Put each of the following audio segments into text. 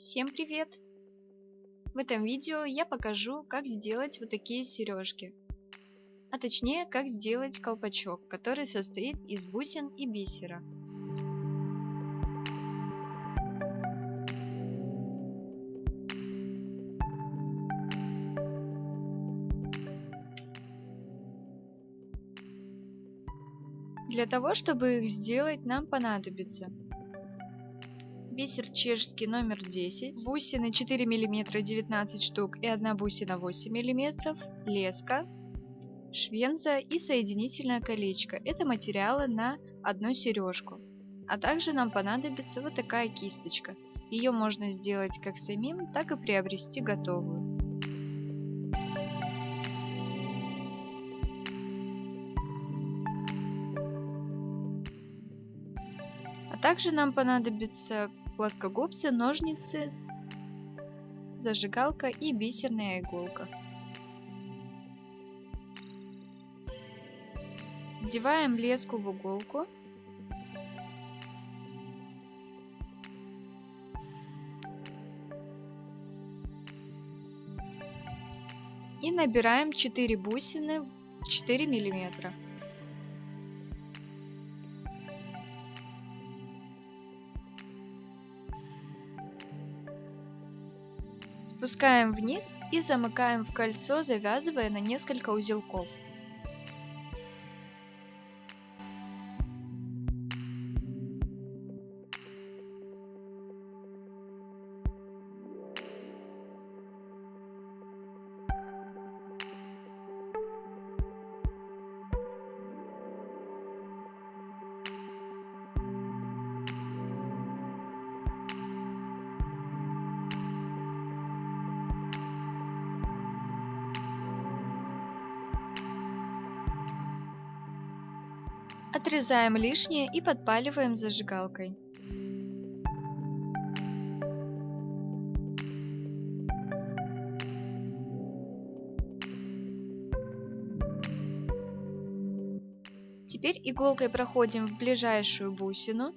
Всем привет! В этом видео я покажу, как сделать вот такие сережки. А точнее, как сделать колпачок, который состоит из бусин и бисера. Для того, чтобы их сделать, нам понадобится бисер чешский номер 10, бусины 4 мм 19 штук и 1 бусина 8 мм, леска, швенза и соединительное колечко. Это материалы на одну сережку. А также нам понадобится вот такая кисточка. Ее можно сделать как самим, так и приобрести готовую. А также нам понадобятся плоскогубцы, ножницы, зажигалка и бисерная иголка. Вдеваем леску в иголку. И набираем 4 бусины 4 мм. Спускаем вниз и замыкаем в кольцо, завязывая на несколько узелков. Отрезаем лишнее и подпаливаем зажигалкой. Теперь иголкой проходим в ближайшую бусину.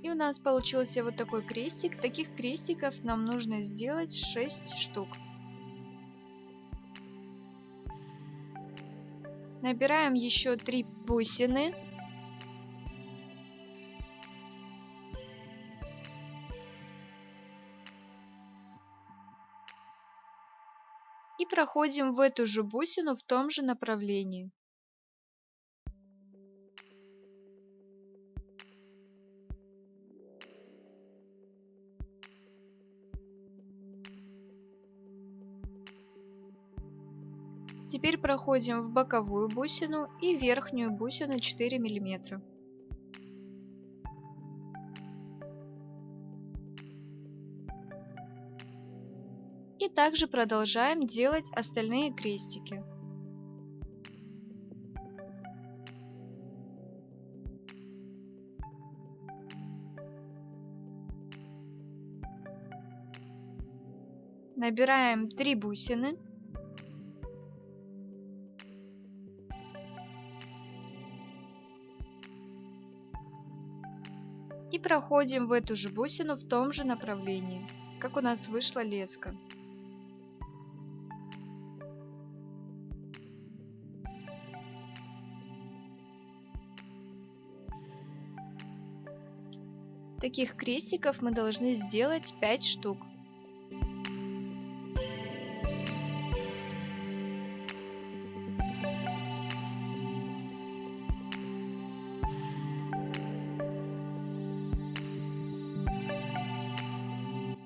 И у нас получился вот такой крестик. Таких крестиков нам нужно сделать 6 штук. Набираем еще 3 бусины. И проходим в эту же бусину в том же направлении. Теперь проходим в боковую бусину и верхнюю бусину 4 мм. И также продолжаем делать остальные крестики. Набираем 3 бусины. И проходим в эту же бусину в том же направлении, как у нас вышла леска. Таких крестиков мы должны сделать 5 штук.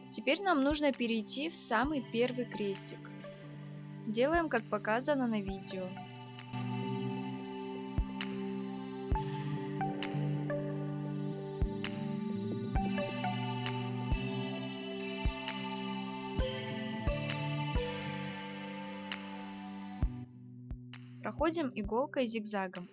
Теперь нам нужно перейти в самый первый крестик. Делаем, как показано на видео. Проходим иголкой зигзагом.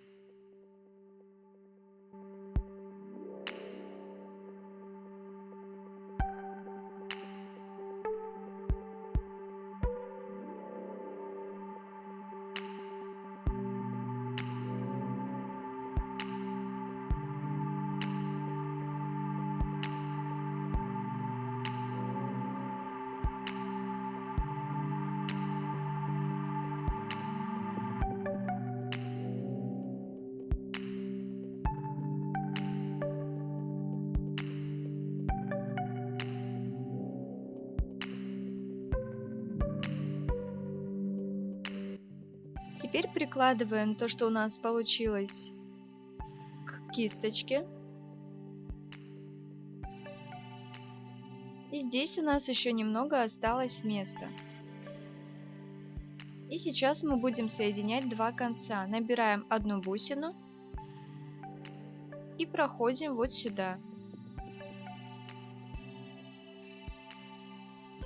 Теперь прикладываем то, что у нас получилось, к кисточке. И здесь у нас еще немного осталось места. И сейчас мы будем соединять два конца. Набираем одну бусину и проходим вот сюда.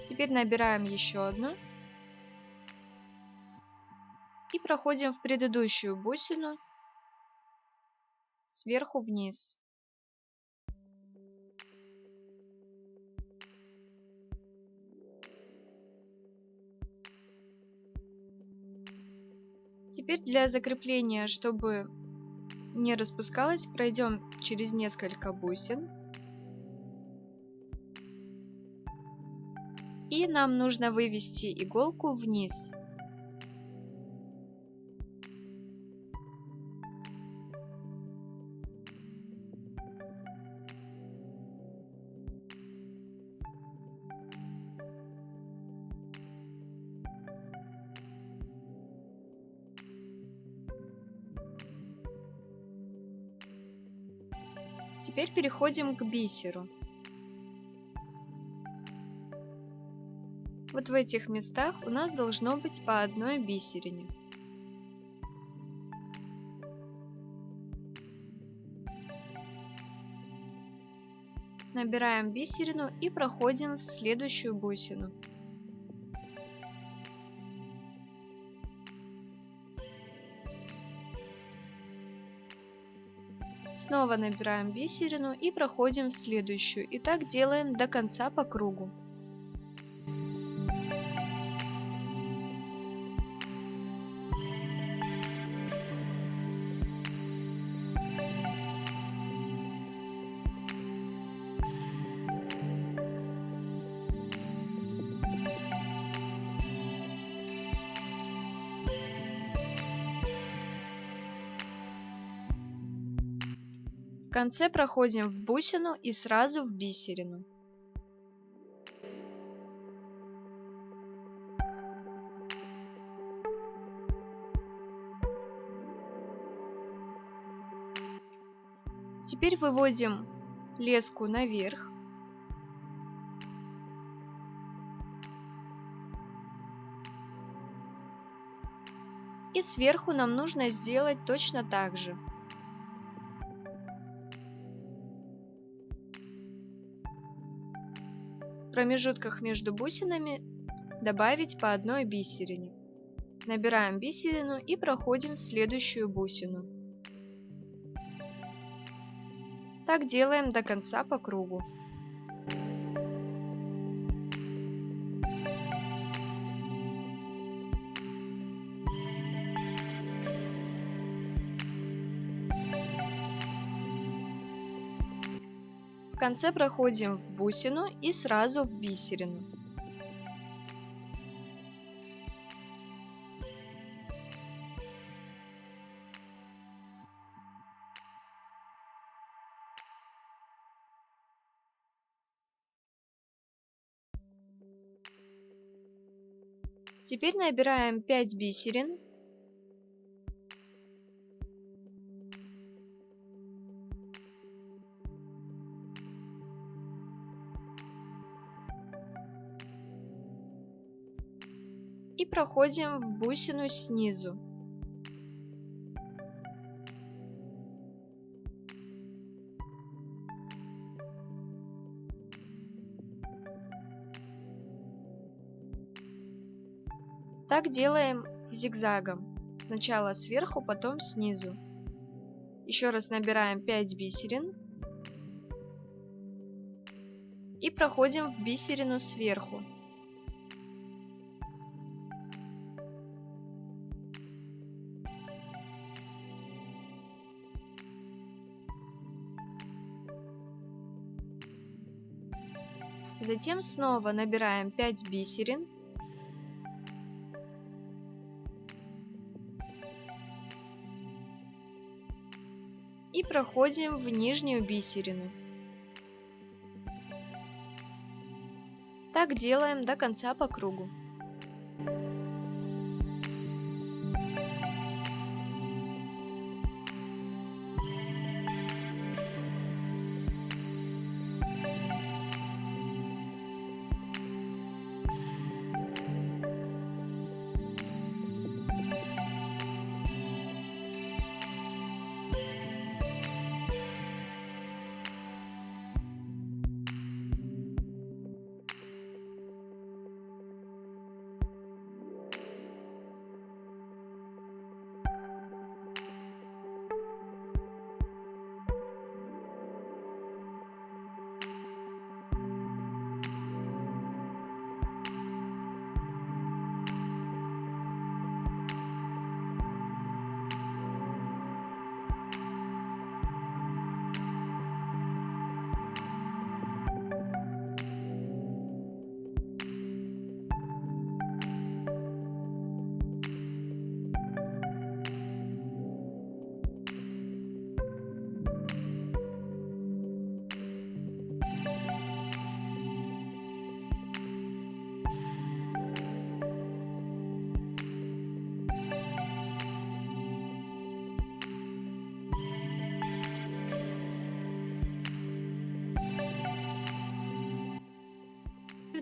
Теперь набираем еще одну и проходим в предыдущую бусину сверху вниз. Теперь для закрепления, чтобы не распускалось, пройдем через несколько бусин. И нам нужно вывести иголку вниз. Теперь переходим к бисеру. Вот в этих местах у нас должно быть по одной бисерине. Набираем бисерину и проходим в следующую бусину. Снова набираем бисерину и проходим в следующую. И так делаем до конца по кругу. В конце проходим в бусину и сразу в бисерину. Теперь выводим леску наверх. И сверху нам нужно сделать точно так же. В промежутках между бусинами добавить по одной бисерине. Набираем бисерину и проходим в следующую бусину. Так делаем до конца по кругу. В конце проходим в бусину и сразу в бисерину. Теперь набираем 5 бисерин. И проходим в бусину снизу. Так делаем зигзагом. Сначала сверху, потом снизу. Еще раз набираем 5 бисерин. И проходим в бисерину сверху. Затем снова набираем 5 бисерин. И проходим в нижнюю бисерину. Так делаем до конца по кругу.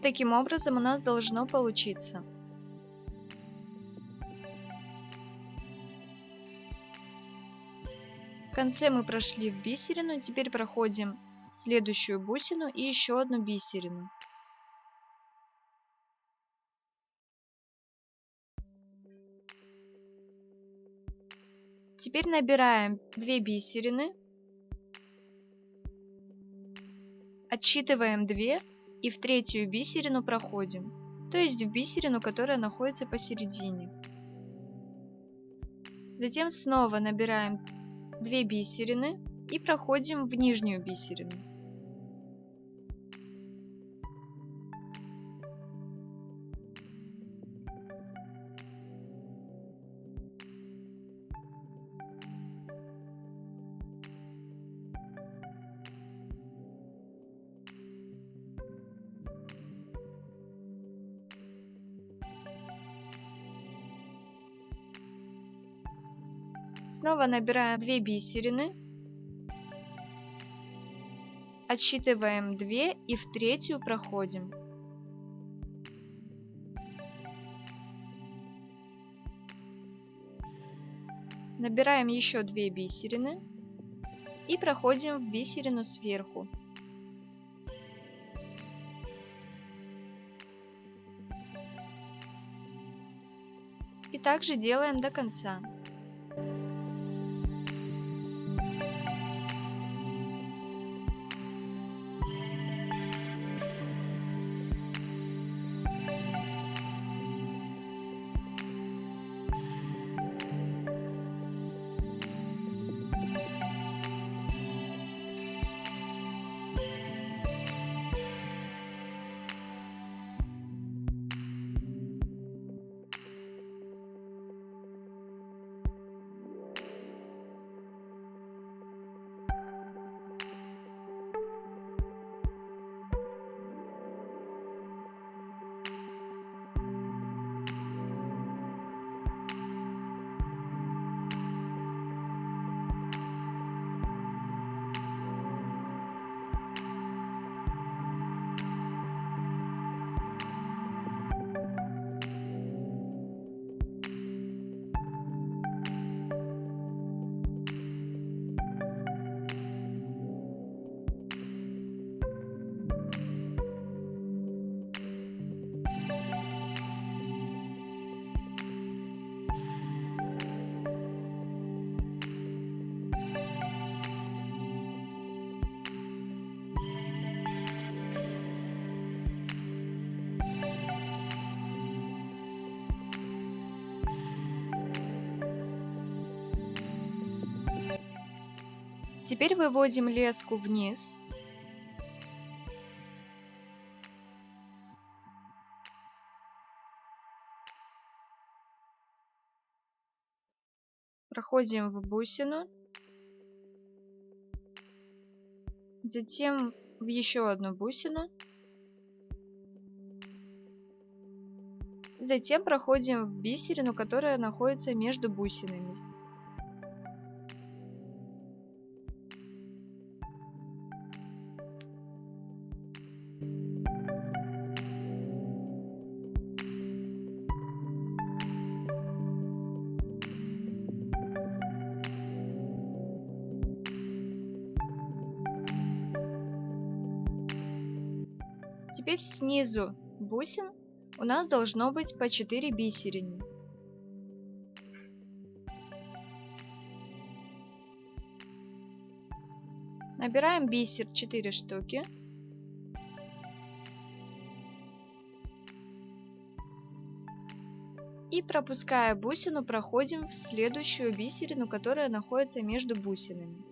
таким образом у нас должно получиться. В конце мы прошли в бисерину, теперь проходим следующую бусину и еще одну бисерину. Теперь набираем 2 бисерины, отсчитываем 2 и в третью бисерину проходим, то есть в бисерину, которая находится посередине. Затем снова набираем 2 бисерины и проходим в нижнюю бисерину. Снова набираем 2 бисерины, отсчитываем 2 и в третью проходим. Набираем еще 2 бисерины и проходим в бисерину сверху. И также делаем до конца. Теперь выводим леску вниз. Проходим в бусину. Затем в еще одну бусину. Затем проходим в бисерину, которая находится между бусинами. Теперь снизу бусин у нас должно быть по 4 бисерины. Набираем бисер 4 штуки. И пропуская бусину, проходим в следующую бисерину, которая находится между бусинами.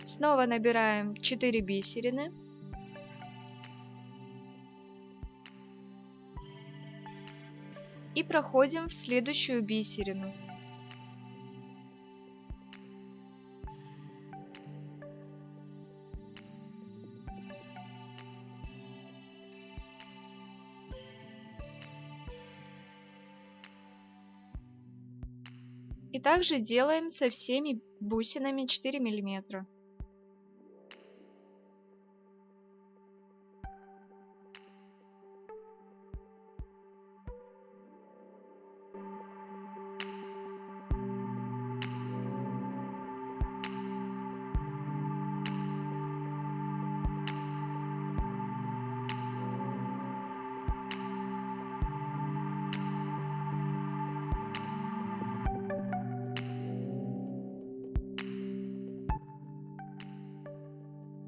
Снова набираем 4 бисерины. И проходим в следующую бисерину. также делаем со всеми бусинами 4 миллиметра.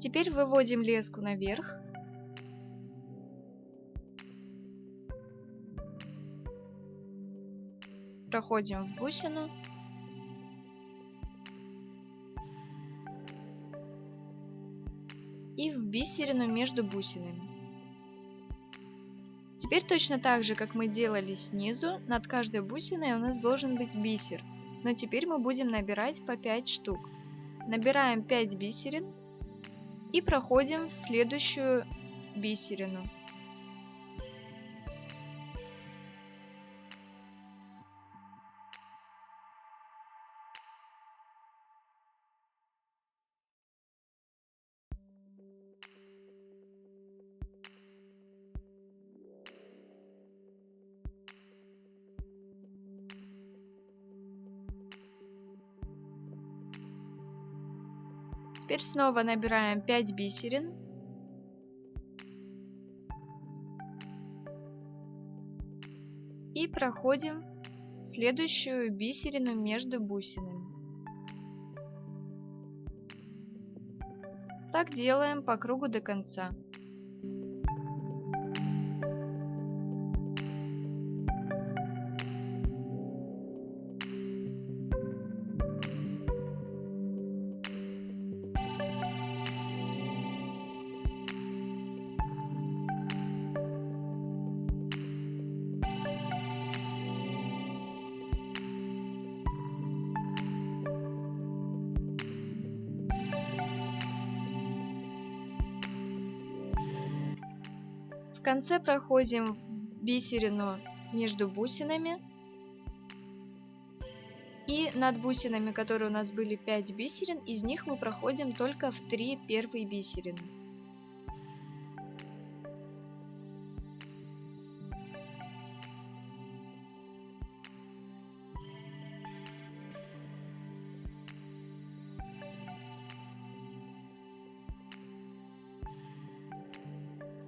Теперь выводим леску наверх. Проходим в бусину. И в бисерину между бусинами. Теперь точно так же, как мы делали снизу, над каждой бусиной у нас должен быть бисер. Но теперь мы будем набирать по 5 штук. Набираем 5 бисерин и проходим в следующую бисерину. Теперь снова набираем 5 бисерин. И проходим следующую бисерину между бусинами. Так делаем по кругу до конца. В конце проходим бисерину между бусинами. И над бусинами, которые у нас были 5 бисерин, из них мы проходим только в 3 первые бисерины.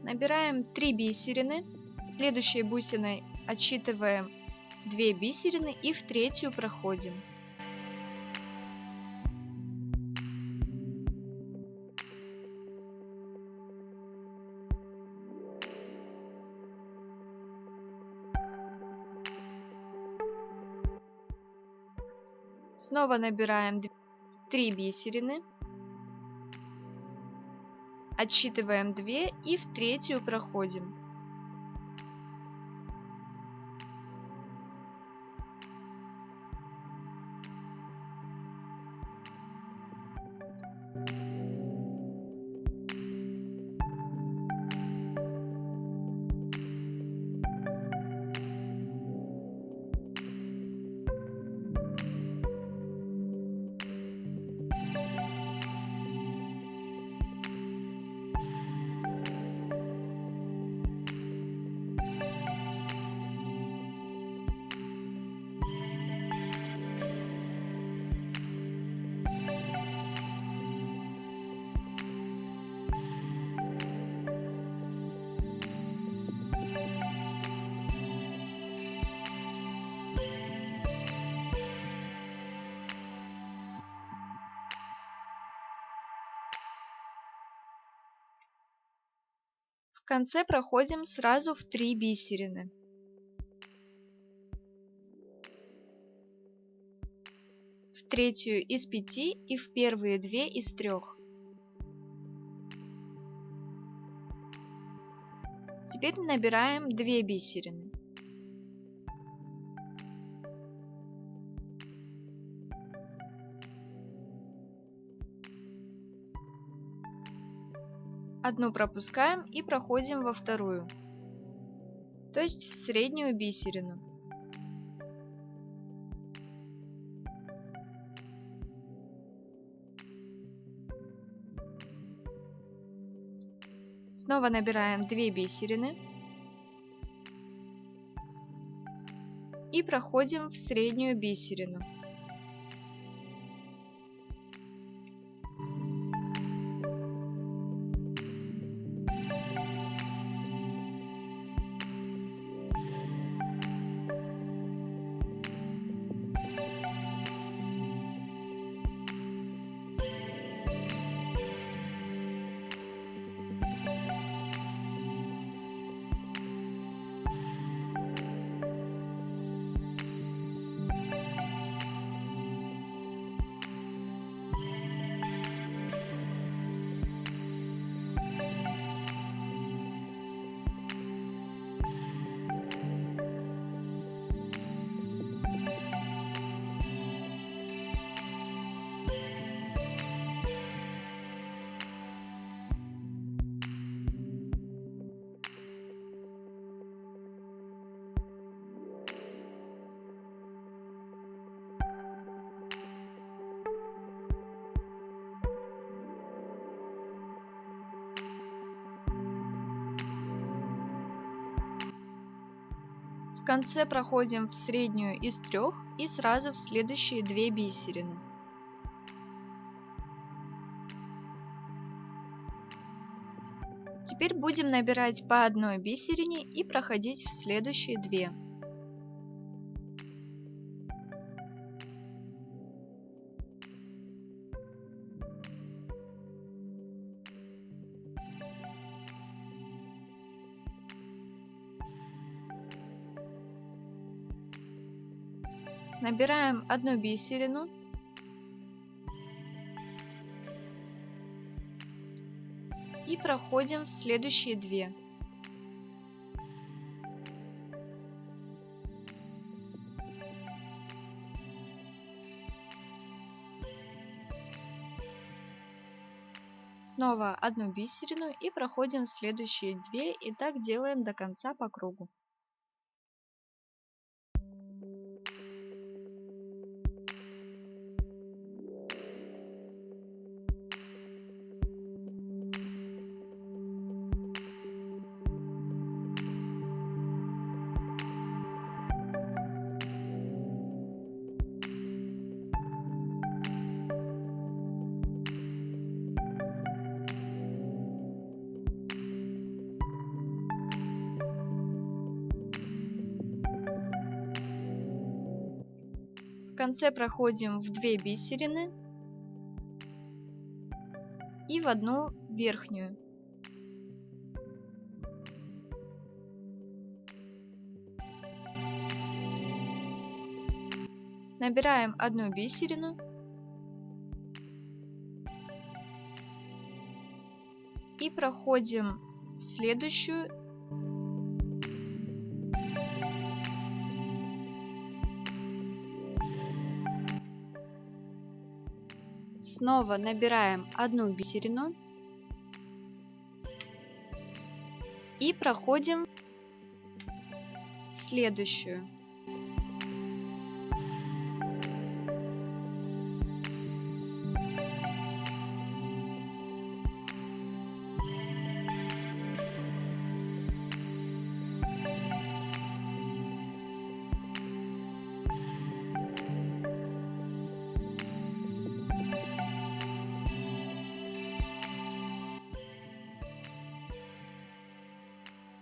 Набираем 3 бисерины. Следующей бусиной отсчитываем 2 бисерины и в третью проходим. Снова набираем 3 бисерины. Отсчитываем 2 и в третью проходим. В конце проходим сразу в 3 бисерины. В третью из 5 и в первые 2 из 3. Теперь набираем 2 бисерины. Одну пропускаем и проходим во вторую, то есть в среднюю бисерину. Снова набираем 2 бисерины и проходим в среднюю бисерину. В конце проходим в среднюю из 3 и сразу в следующие 2 бисерины. Теперь будем набирать по одной бисерине и проходить в следующие 2. Набираем одну бисерину и проходим в следующие 2. Снова одну бисерину и проходим в следующие 2, и так делаем до конца по кругу. В конце проходим в 2 бисерины и в одну верхнюю. Набираем одну бисерину и проходим в следующую . Снова набираем одну бисерину и проходим в следующую.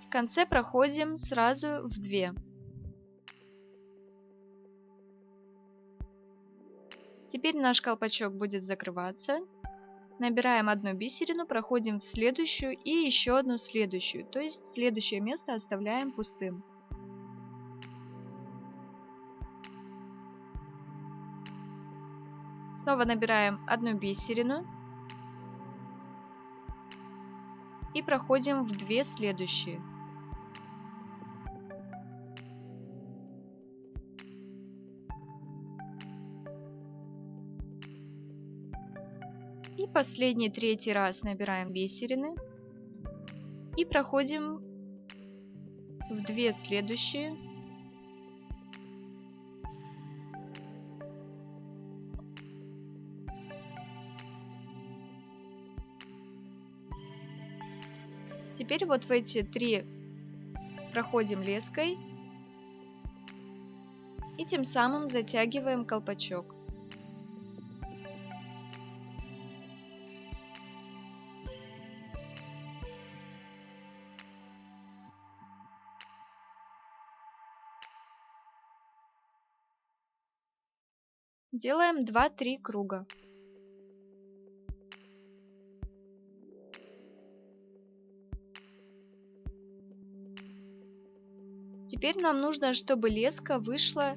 В конце проходим сразу в 2. Теперь наш колпачок будет закрываться. Набираем одну бисерину, проходим в следующую и еще одну следующую. То есть следующее место оставляем пустым. Снова набираем одну бисерину и проходим в 2 следующие. И последний, третий раз набираем бисерины и проходим в 2 следующие. Теперь вот в эти 3 проходим леской и тем самым затягиваем колпачок. Делаем 2-3 круга. Теперь нам нужно, чтобы леска вышла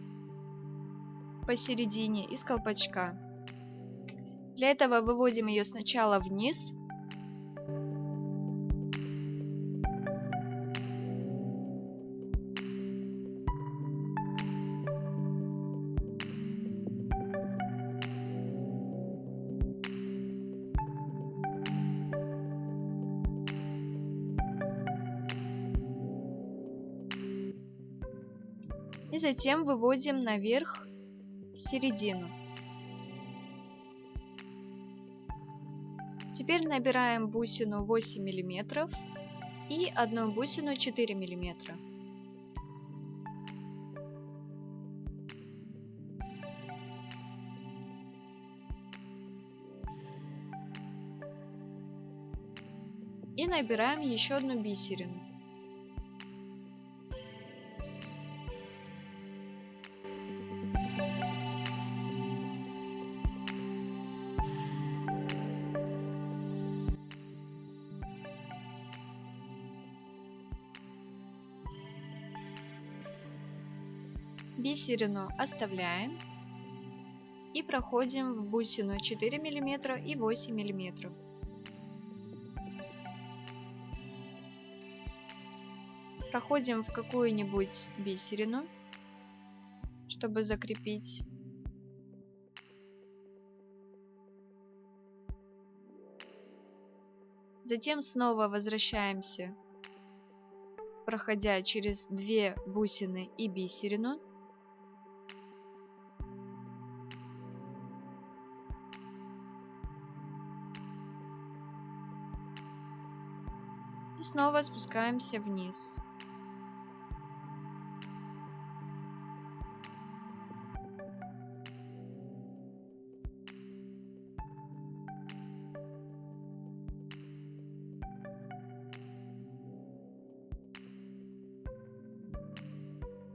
посередине из колпачка. Для этого выводим ее сначала вниз. И затем выводим наверх в середину. Теперь набираем бусину 8 мм и одну бусину 4 мм. И набираем еще одну бисерину. Бисерину оставляем и проходим в бусину 4 мм и 8 мм. Проходим в какую-нибудь бисерину, чтобы закрепить. Затем снова возвращаемся, проходя через 2 бусины и бисерину. И снова спускаемся вниз.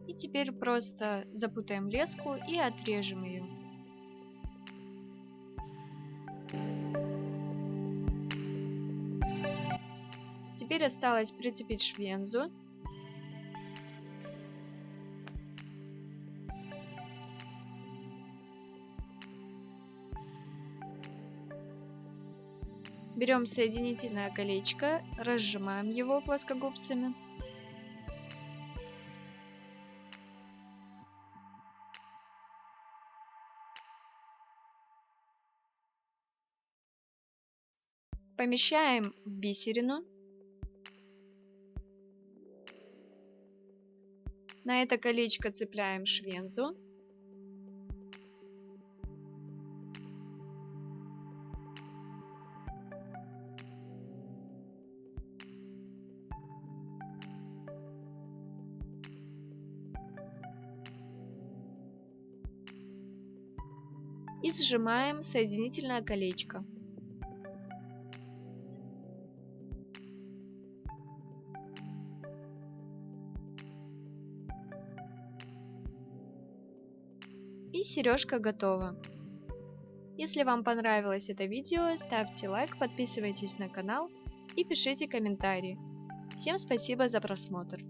И теперь просто запутаем леску и отрежем ее. Теперь осталось прицепить швензу. Берем соединительное колечко, разжимаем его плоскогубцами. Помещаем в бисерину. На это колечко цепляем швензу. И сжимаем соединительное колечко. И сережка готова. Если вам понравилось это видео, ставьте лайк, подписывайтесь на канал и пишите комментарии. Всем спасибо за просмотр.